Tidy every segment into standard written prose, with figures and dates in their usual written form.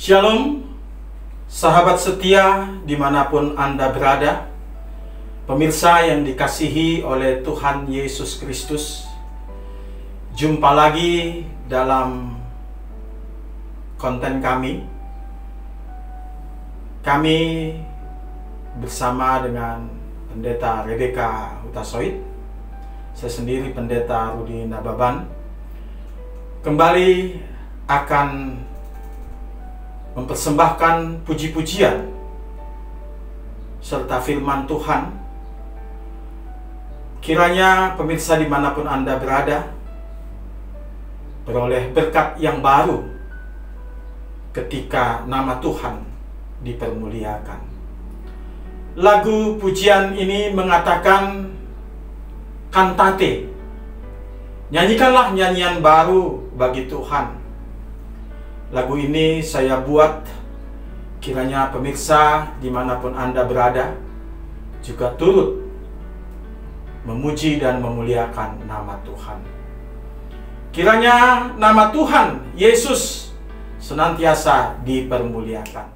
Shalom, sahabat setia dimanapun Anda berada, pemirsa yang dikasihi oleh Tuhan Yesus Kristus. Jumpa lagi dalam konten kami. Kami bersama dengan Pendeta Rebeka Hutasoid, saya sendiri Pendeta Rudi Nababan, kembali akan mempersembahkan puji-pujian serta firman Tuhan. Kiranya pemirsa dimanapun Anda berada beroleh berkat yang baru ketika nama Tuhan dipermuliakan. Lagu pujian ini mengatakan kantate, nyanyikanlah nyanyian baru bagi Tuhan. Lagu ini saya buat, kiranya pemirsa dimanapun Anda berada juga turut memuji dan memuliakan nama Tuhan. Kiranya nama Tuhan Yesus senantiasa dipermuliakan.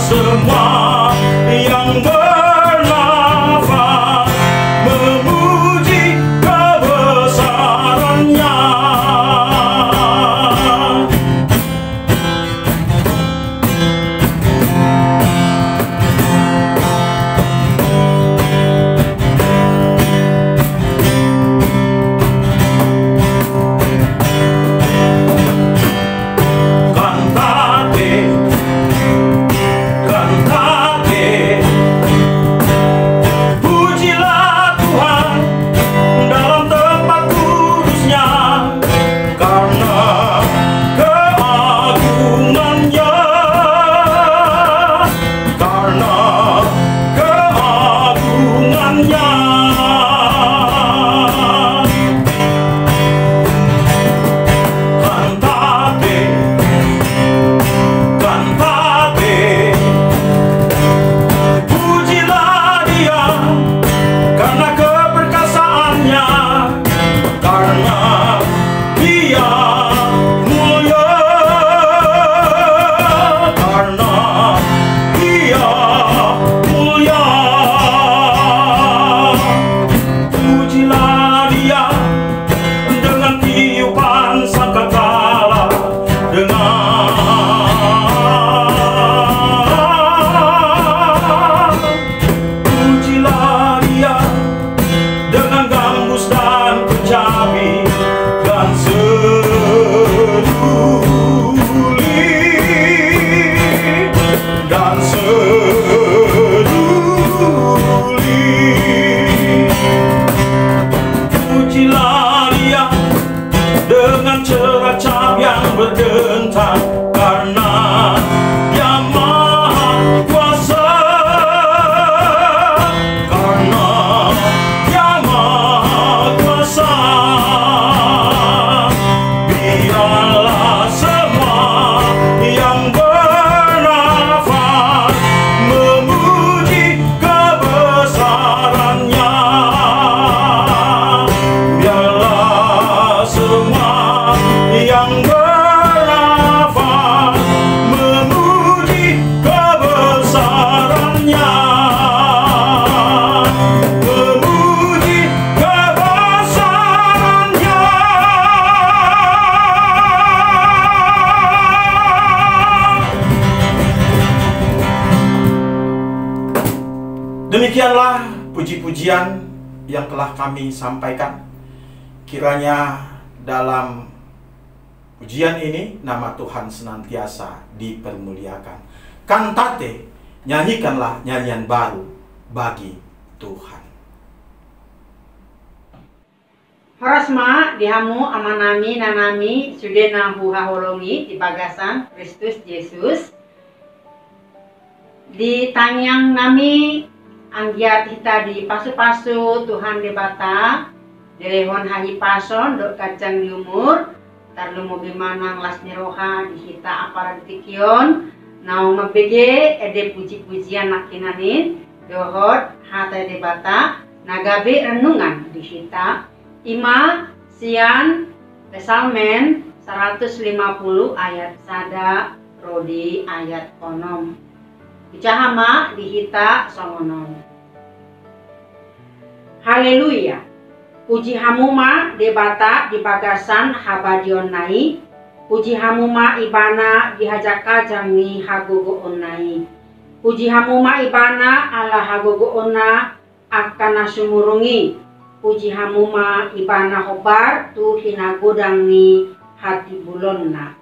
Semua yang bernafas Demikianlah puji-pujian yang telah kami sampaikan. Kiranya dalam pujian ini nama Tuhan senantiasa dipermuliakan. Kantate, nyanyikanlah nyanyian baru bagi Tuhan. Horasma dihamu amanami nanami sudena huhaholongi di bagasan Kristus Yesus. Di tanyang nami anggiat kita di pasu-pasu Tuhan debata delehon haji pason dok kacang diumur tarlumo bimanang las niroha di hita aparat tikion nau mabege ede puji-pujian nakinanin dohot hata debata nagabe renungan di hita ima sian Pesalmen 150 ayat sada rodi ayat onom Bicahama dihita songonon. Haleluya. Puji hamuma debata di bagasan habadion nai. Puji hamuma ibana dihajaka jangi hagogo onai. Puji hamuma ibana ala hagogo ona akana sumurungi. Puji hamuma ibana hobar tu hinagodangi hati bulonna.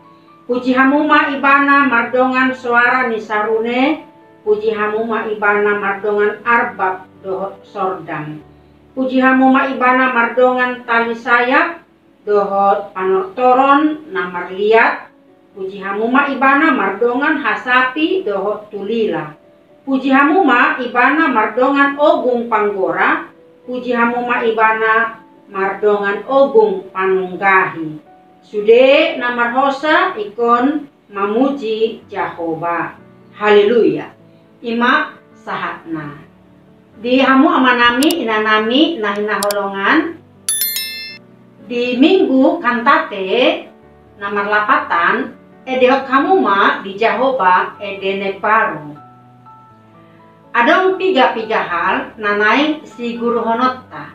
Puji hamuma ibana mardongan suara nisarune. Puji hamuma ibana mardongan arbab dohot sordam. Puji hamuma ibana mardongan tali sayap dohot panortoron namar liat. Puji hamuma ibana mardongan hasapi dohot tulila. Puji hamuma ibana mardongan ogung panggora. Puji hamuma ibana mardongan ogung panunggahi. Sude namar hosa ikon mamuji Jehovah. Haleluya. Ima sahatna di hamu amanami inanami nahina holongan di minggu kantate namar lapatan edehok hamuma di Jehovah edene paru adong piga hal nanai si guru honotta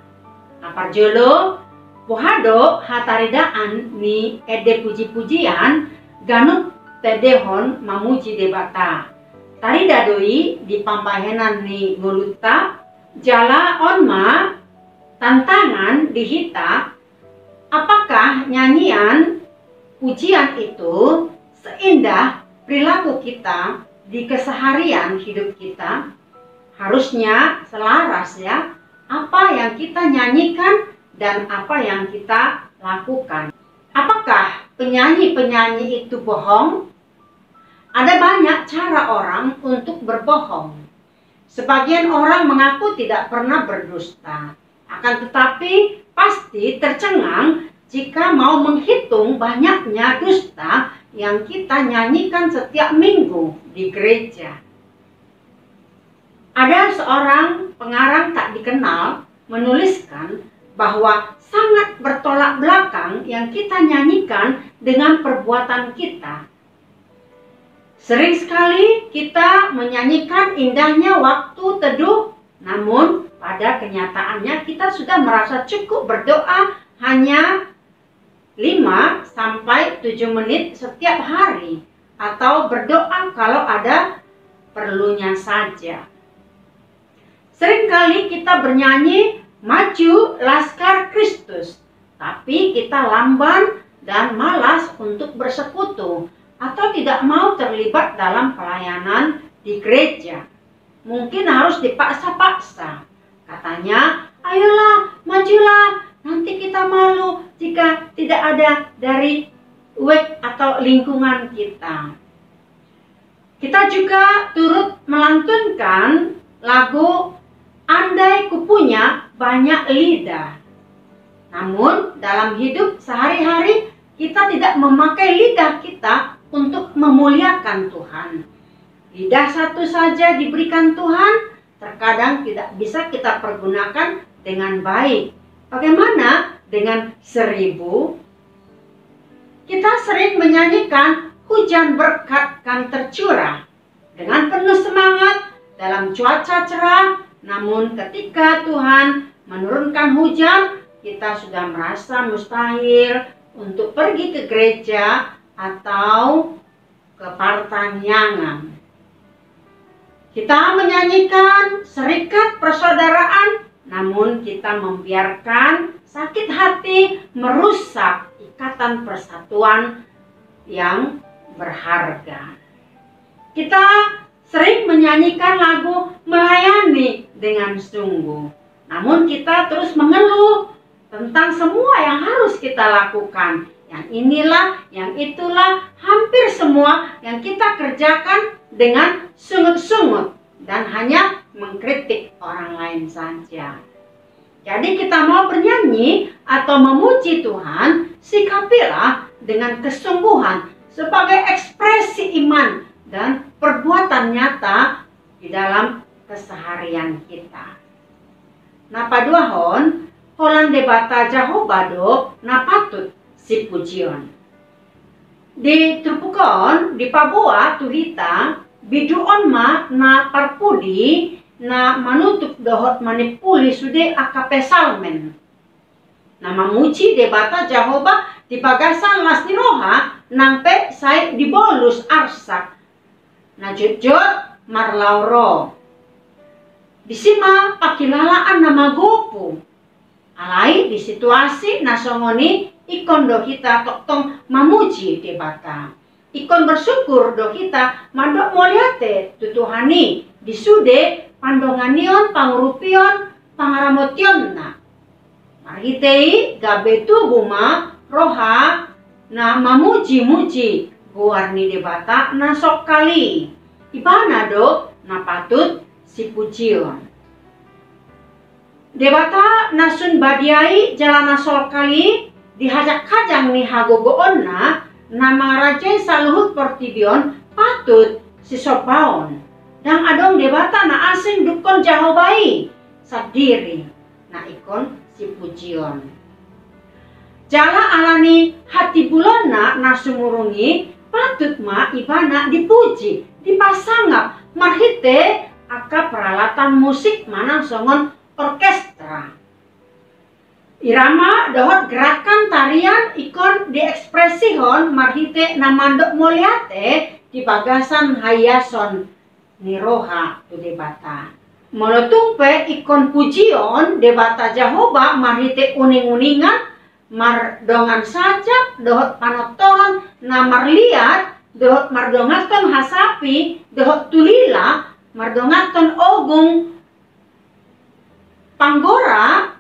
napar jolo pohado hataridaan ni ede puji-pujian ganut tedehon mamuji debata tari dadoi di pampahenan ni nguluta jala onma tantangan dihita apakah nyanyian pujian itu seindah perilaku kita di keseharian hidup kita harusnya selaras ya apa yang kita nyanyikan dan apa yang kita lakukan. Apakah penyanyi-penyanyi itu bohong? Ada banyak cara orang untuk berbohong. Sebagian orang mengaku tidak pernah berdusta. Akan tetapi pasti tercengang jika mau menghitung banyaknya dusta yang kita nyanyikan setiap minggu di gereja. Ada seorang pengarang tak dikenal menuliskan bahwa sangat bertolak belakang yang kita nyanyikan dengan perbuatan kita. Sering sekali kita menyanyikan indahnya waktu teduh, namun pada kenyataannya kita sudah merasa cukup berdoa hanya 5 sampai 7 menit setiap hari atau berdoa kalau ada perlunya saja. Seringkali kita bernyanyi maju Laskar Kristus, tapi kita lamban dan malas untuk bersekutu atau tidak mau terlibat dalam pelayanan di gereja. Mungkin harus dipaksa-paksa. Katanya, ayolah, majulah, nanti kita malu jika tidak ada dari wek atau lingkungan kita. Kita juga turut melantunkan lagu Andai Kupunya Banyak Lidah. Namun dalam hidup sehari-hari kita tidak memakai lidah kita untuk memuliakan Tuhan. Lidah satu saja diberikan Tuhan, terkadang tidak bisa kita pergunakan dengan baik. Bagaimana dengan 1000? Kita sering menyanyikan hujan berkat kan tercurah dengan penuh semangat dalam cuaca cerah, namun ketika Tuhan menurunkan hujan, kita sudah merasa mustahil untuk pergi ke gereja atau ke partanyangan. Kita menyanyikan serikat persaudaraan, namun kita membiarkan sakit hati merusak ikatan persatuan yang berharga. Kita sering menyanyikan lagu melayani dengan sungguh, namun kita terus mengeluh tentang semua yang harus kita lakukan. Yang inilah, yang itulah, hampir semua yang kita kerjakan dengan sungut-sungut dan hanya mengkritik orang lain saja. Jadi kita mau bernyanyi atau memuji Tuhan, sikapilah dengan kesungguhan sebagai ekspresi iman dan perbuatan nyata di dalam keseharian kita. Nah, paduahon, holan debata jahobado na patut si pujion. Di Trupukon, di Papua, tuhita, biduon ma na parpudi na manutup dohot manipuli sude akape salmen. Na mamuci debata Jahoba di pagasan lasniroha nampe sai di bolus arsak. Na jujur marlauro. Disima pakilalaan nama gopu. Alai di situasi nasongoni ikon dohita toktong mamuji debata. Ikon bersyukur dohita mandok moliate tutuhani disude pandonganion pangurupion pangaramotion na. Marhitei gabetu buma roha na mamuji-muji guarni debata na sok kali. Ibana do na patut si pujion. Debata nasun badiai jalana sok kali dihajak-hajang ni hagogoon na mangaraje saluhut portibion patut si sopaon. Dan adong debata na asing dukon jahobai sadiri na ikon si pujion. Jala alani hati bulona na sumurungi patut ma ibana dipuji, dipasangap marhite aka peralatan musik manang songon orkestra. Irama dohot gerakan tarian ikon diekspresihon marhite namandok moliate di bagasan hayason niroha tu debata. Molotungpe ikon pujion debata Jahoba marhite uning-uningan mardongan saja dohot panotoron na marliat dohot mardongaton hasapi dohot tulila mardongaton ogung panggora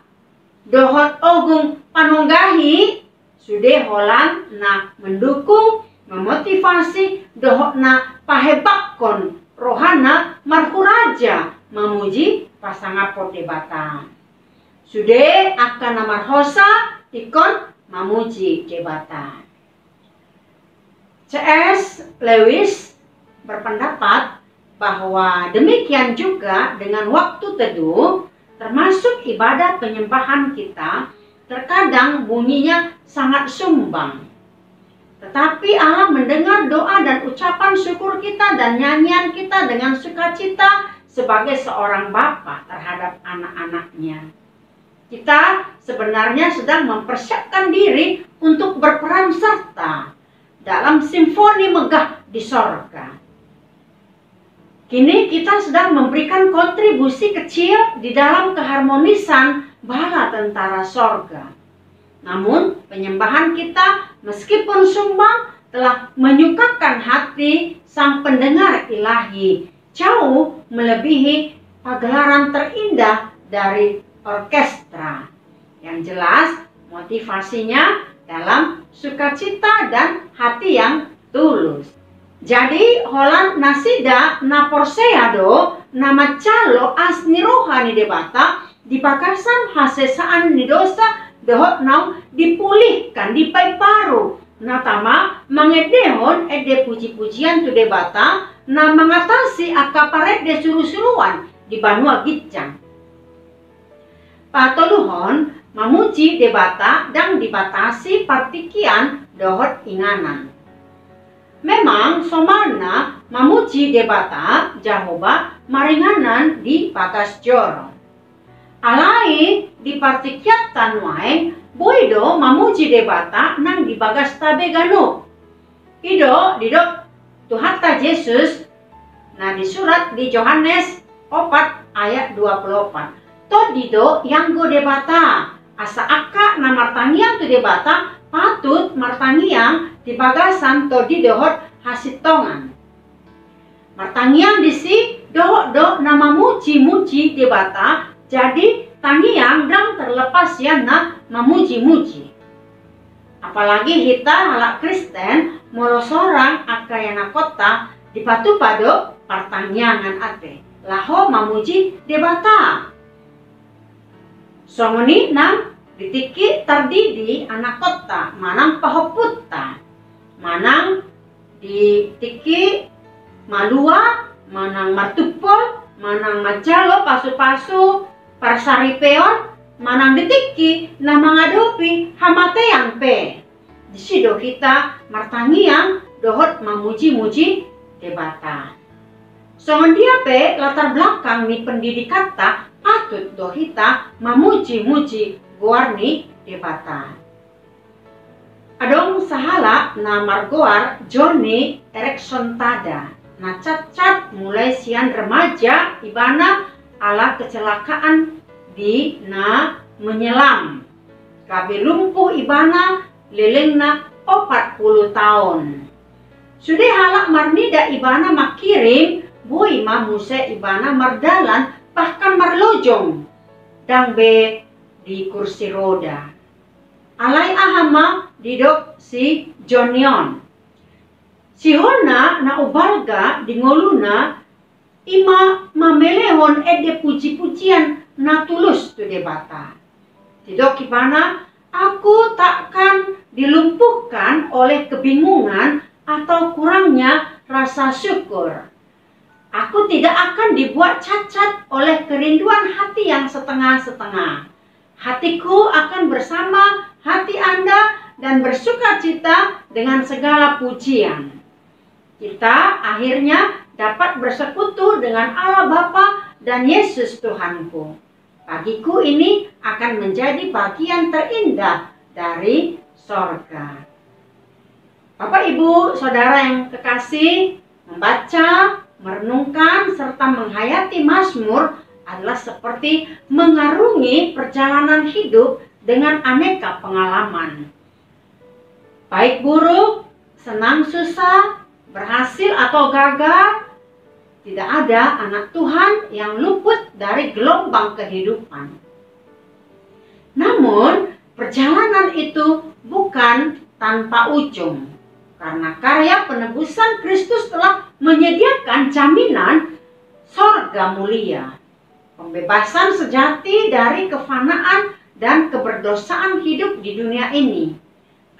dohot ogung panunggahi sude holan na mendukung memotivasi dohot na pahebakon rohana marhuraja memuji pasangapot debata. Sude akan marhosa ikon memuji debata. C.S. Lewis berpendapat bahwa demikian juga dengan waktu teduh termasuk ibadah penyembahan kita, terkadang bunyinya sangat sumbang. Tetapi Allah mendengar doa dan ucapan syukur kita dan nyanyian kita dengan sukacita sebagai seorang bapa terhadap anak-anaknya. Kita sebenarnya sedang mempersiapkan diri untuk berperan serta dalam simfoni megah di sorga. Kini kita sedang memberikan kontribusi kecil di dalam keharmonisan bala tentara sorga. Namun penyembahan kita meskipun sumbang telah menyukakan hati sang pendengar ilahi, jauh melebihi pagelaran terindah dari orkestra. Yang jelas motivasinya dalam sukacita dan hati yang tulus. Jadi holan nasida na porseado nama calo asni rohani debata di pakasan hasesaan ni dosa dohot nau dipulihkan di pai paru natama mangedehon ede puji-pujian tu debata na mengatasi akaparet de suruh-suruan di Banua Gitjang. Patoluhon memuji debata dan dibatasi partikian dohot inganan. Memang somana memuji debata Jahoba maringanan di pagas joro. Alai di partikiat tanwaeng boido memuji debata nang di bagas tabe gano. Ido didok Tuhata Yesus Nah, di surat di Yohanes 4 ayat 24. Todido yang go debata, asa aka na martangiang tu debata, patut martangiang di bagasan todi dohot hasitongan. Martangiang disi dohot do nama muji-muji debata, jadi tangiang dang terlepas ya na memuji-muji. Apalagi kita halak Kristen molo sorang akayana kota dipatu pado pertanyaan ate laho mamuji debata. Songoni nang ditiki tardidi anak kota manang pahoputta, manang ditiki malua, manang martupol, manang majalo pasu-pasu parsaripeon, manang ditiki na mangadopi hamateang pe. Disido kita martangiang dohot mamuji-muji debata. Songon dia pe latar belakang ni pendidikan ta patut dohita mamuji-muji goarni debata. Adong sahala na margoar Johnny Erikson tada. Na cat-cat mulai sian remaja ibana ala kecelakaan di na menyelam. Kabe lumpuh ibana lelengna 40 tahun. Sudah halak marnida ibana makirim bui mamuse ibana mardalan bahkan marlojong dang be di kursi roda. Alai ahama didok si Jonion. Si hona na ubalga di ngoluna ima mamelehon ede puji-pujian na tulus tu debata. Tidok ibana aku takkan dilumpuhkan oleh kebingungan atau kurangnya rasa syukur. Aku tidak akan dibuat cacat oleh kerinduan hati yang setengah-setengah. Hatiku akan bersama hati Anda dan bersuka cita dengan segala pujian. Kita akhirnya dapat bersekutu dengan Allah Bapa dan Yesus Tuhanku. Bagiku ini akan menjadi bagian terindah dari sorga. Bapak, Ibu, Saudara yang kekasih, membaca, merenungkan, serta menghayati Mazmur adalah seperti mengarungi perjalanan hidup dengan aneka pengalaman. Baik buruk, senang susah, berhasil atau gagal, tidak ada anak Tuhan yang luput dari gelombang kehidupan. Namun, perjalanan itu bukan tanpa ujung. Karena karya penebusan Kristus telah menyediakan jaminan sorga mulia. Pembebasan sejati dari kefanaan dan keberdosaan hidup di dunia ini.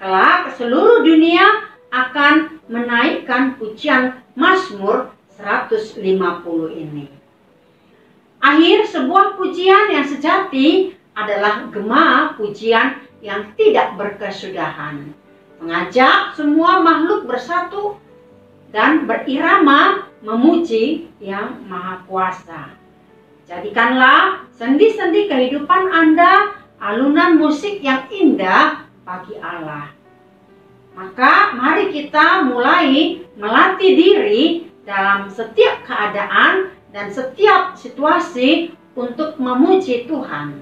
Kelak seluruh dunia akan menaikkan pujian Mazmur 150 ini. Akhir sebuah pujian yang sejati adalah gema pujian yang tidak berkesudahan. Mengajak semua makhluk bersatu dan berirama memuji yang maha kuasa. Jadikanlah sendi-sendi kehidupan Anda alunan musik yang indah bagi Allah. Maka mari kita mulai melatih diri dalam setiap keadaan dan setiap situasi untuk memuji Tuhan.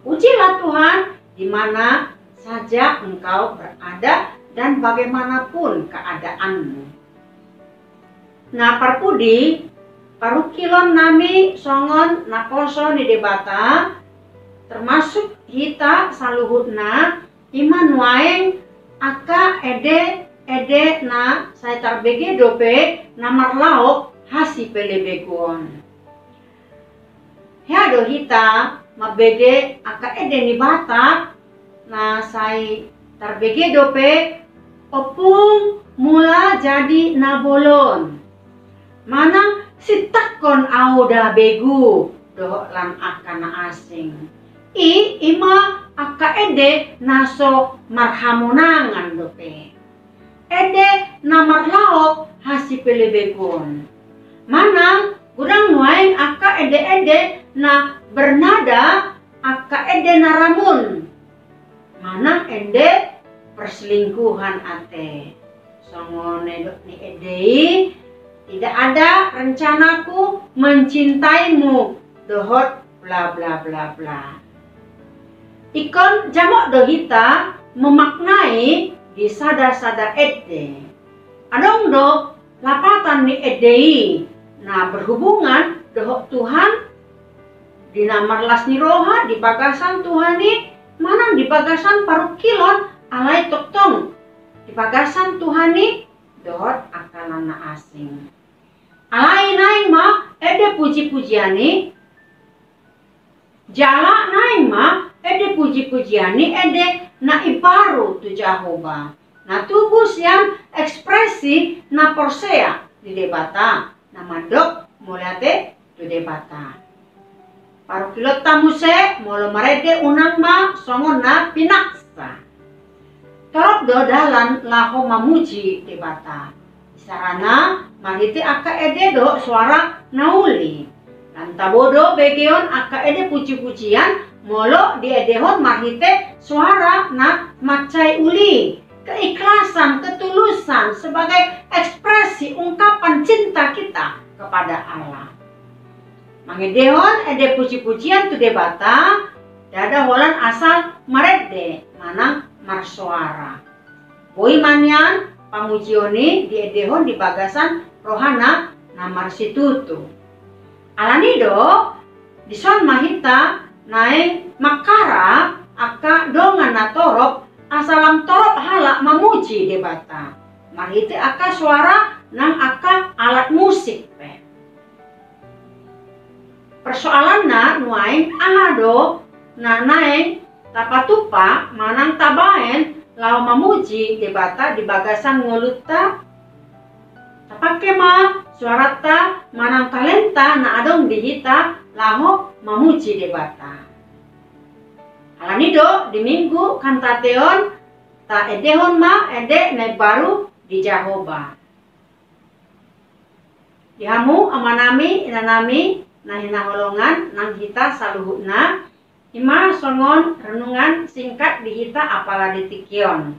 Pujilah Tuhan di mana saja engkau berada dan bagaimanapun keadaanmu. Nah, parpudi parukilon nami songon naposo di debata termasuk kita saluhutna iman waeng aka ede na saya tarbege dope namar laok hasi pelebegon. Hado hita mabege aka ede ni bata na saya tarbege dope opung mula jadi nabolon. Manang sitakon auda begu do lan akana asing. Ima aka ede naso marhamonangan dope. Ede namar laok hasi pelebegon. Manang gudang nuain aka ede na bernada aka ede naramun. Manang ede perselingkuhan ate. Songone dok ni edei Tidak ada rencanaku mencintaimu, dohot bla bla bla bla. Ikon jamok dohita memaknai di sada-sada ede. Adong do lapatan ni edei. Nah berhubungan dohok Tuhan di namarlas ni roha di bagasan Tuhan ni manang di bagasan parukilon alai toktong. Di bagasan Tuhan ni dohot akalana asing. Alai naing ma ede puji-pujian ni jala naing ma ede puji-pujian ni ede na ibaru tu Jehovah. Na tubus yang ekspresi na porsea di debata na madok muliate tu debata. Parukilot tamuse molo marede unang ma songon na pinaksa. Torop do dalan laho mamuji debata. Sarana mariti aka ede do suara nauli. Dan tabodo begeon aka ede puji-pujian molo di edehon marite suara na macai uli. Keikhlasan, ketulusan sebagai ekspresi ungkapan cinta kita kepada Allah. Mangedehon ede puji-pujian tu debata dada holan asal marede manang marsuara. Boi manyan pamujioni di edehon di bagasan rohana na marsitutu. Alanido dison mahita nae makara aka dongan na torop asalam torop halak mamuji debata. Mahite aka suara nang aka alat musik pe. Persoalan na nuaing ahado na naeng tapatupa manang tabaen lau mamuji debata di bagasan ngoluta tapake ma suarata manang talenta na adong dihita laho mamuji debata. Alanido di minggu kantateon ta edehon ma ede na baru di Jehovah. Dihamu amanami inanami nah hinaholongan nang hita saluhutna ima songon renungan singkat di hita apala ditikion.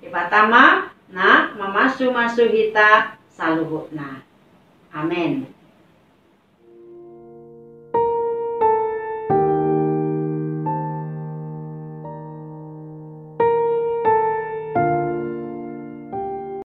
Di pertama na mamasu-masu hita saluhutna. Amin.